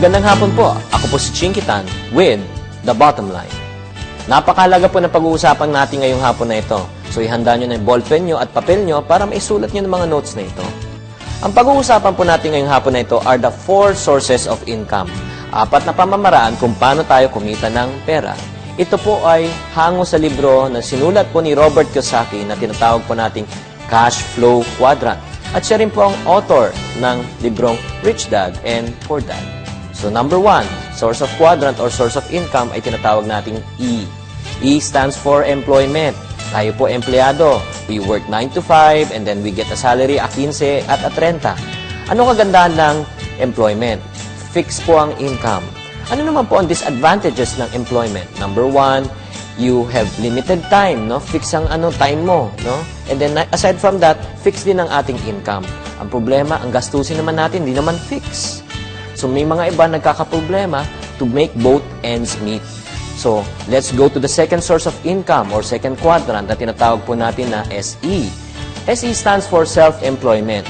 Magandang hapon po. Ako po si Chinkitan with The Bottom Line. Napakahalaga po na pag-uusapan natin ngayong hapon na ito. So ihanda nyo na yung ballpen nyo at papel nyo para maisulat nyo ng mga notes na ito. Ang pag-uusapan po natin ngayong hapon na ito are the 4 sources of income. 4 na pamamaraan kung paano tayo kumita ng pera. Ito po ay hango sa libro na sinulat po ni Robert Kiyosaki na tinatawag po nating Cash Flow Quadrant. At siya rin po ang author ng librong Rich Dad and Poor Dad. So number 1, source of quadrant or source of income ay tinatawag nating E. E stands for employment. Tayo po empleyado. We work 9 to 5 and then we get a salary a 15 at a 30. Ano kagandahan ng employment? Fix po ang income. Ano naman po ang disadvantages ng employment? Number 1, you have limited time, no? Fix ang time mo, no? And then aside from that, fix din ang ating income. Ang problema, ang gastusin naman natin, hindi naman fix. So may mga iba nagkakaproblema to make both ends meet. So let's go to the second source of income or second quadrant na tinatawag po natin na SE. SE stands for self-employment.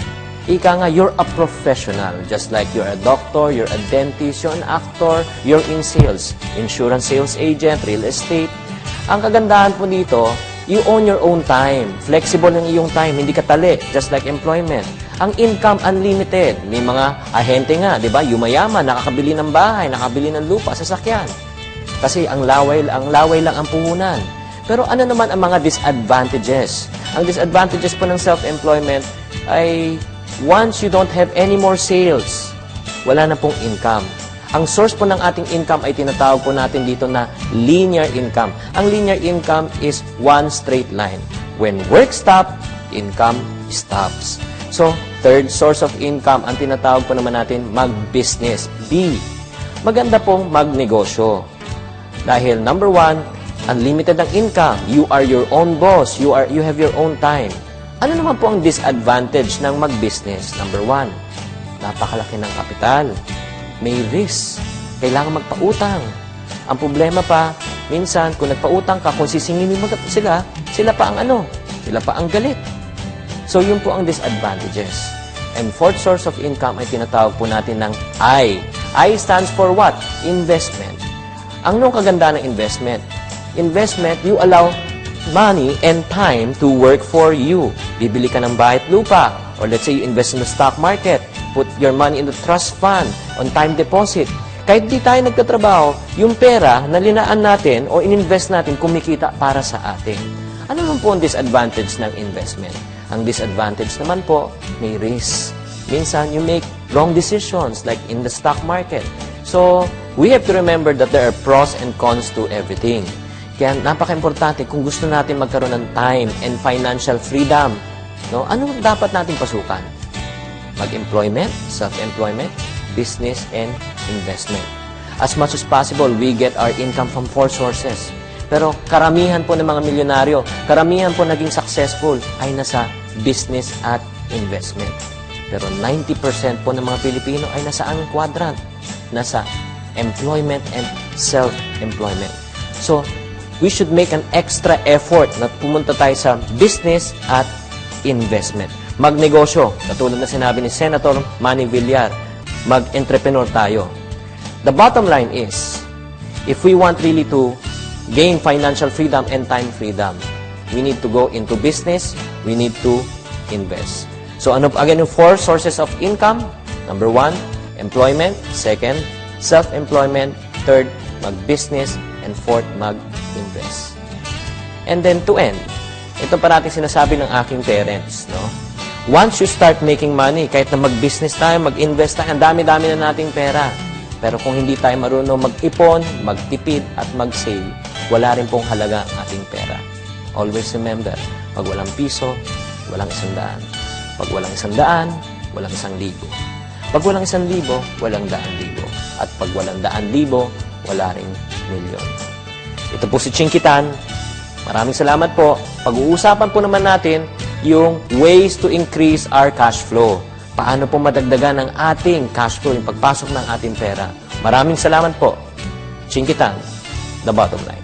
Ika nga, you're a professional. Just like you're a doctor, you're a dentist, you're an actor, you're in sales. Insurance sales agent, real estate. Ang kagandahan po dito, you own your own time. Flexible ang iyong time, hindi ka tali, just like employment. Ang income, unlimited. May mga ahente nga, di ba? Yumayaman, nakakabili ng bahay, nakakabili ng lupa, sasakyan. Kasi ang laway lang ang puhunan. Pero ano naman ang mga disadvantages? Ang disadvantages po ng self-employment ay once you don't have any more sales, wala na pong income. Ang source po ng ating income ay tinatawag po natin dito na linear income. Ang linear income is one straight line. When work stops, income stops. So, third source of income, ang tinatawag po naman natin mag-business. B. Maganda pong magnegosyo. Dahil number 1, unlimited ang income. You are your own boss. You have your own time. Ano naman po ang disadvantage ng mag-business? Number 1, napakalaki ng kapital. May risk. Kailangan magpautang. Ang problema pa, minsan, kung nagpautang ka, kung sisinginin mo sila pa ang galit. So, yun po ang disadvantages. And fourth source of income ay tinatawag po natin ng I. I stands for what? Investment. Ang nung kaganda ng investment? Investment, you allow money and time to work for you. Bibili ka ng bahay at lupa. Or let's say you invest in the stock market. Put your money in the trust fund on time deposit. Kahit di tayo nagtatrabaho, yung pera na linaan natin o ininvest natin kumikita para sa atin. Ano naman po ang disadvantage ng investment? Ang disadvantage naman po, may risk. Minsan, you make wrong decisions like in the stock market. So, we have to remember that there are pros and cons to everything. Kaya napaka-importante kung gusto natin magkaroon ng time and financial freedom. No? Ano dapat nating pasukan? Mag-employment, self-employment, business, and investment. As much as possible, we get our income from 4 sources. Pero karamihan po ng mga milyonaryo, karamihan po naging successful ay nasa business at investment. Pero 90% po ng mga Pilipino ay nasa ang quadrant? Nasa employment and self-employment. So, we should make an extra effort na pumunta tayo sa business at investment. Magnegosyo, katulad na sinabi ni Senator Manny Villar, mag-entrepreneur tayo. The bottom line is, if we want really to gain financial freedom and time freedom, we need to go into business, we need to invest. So ano again yung 4 sources of income? Number 1, employment. 2nd, self-employment. 3rd, mag-business. And 4th, mag-invest. And then to end, ito parating sinasabi ng aking parents, no? Once you start making money, kahit na mag-business tayo, mag-invest tayo, ang dami-dami na nating pera. Pero kung hindi tayo marunong mag-ipon, magtipid, at mag-save, wala rin pong halaga ang ating pera. Always remember, pag walang piso, walang 100. Pag walang 100, walang 1,000. Pag walang 1,000, walang 100,000. At pag walang 100,000, wala rin milyon. Ito po si Chinkitan. Maraming salamat po. Pag-uusapan po naman natin yung ways to increase our cash flow. Paano po madagdagan ang ating cash flow, yung pagpasok ng ating pera. Maraming salamat po. Chinkitan, The Bottom Line.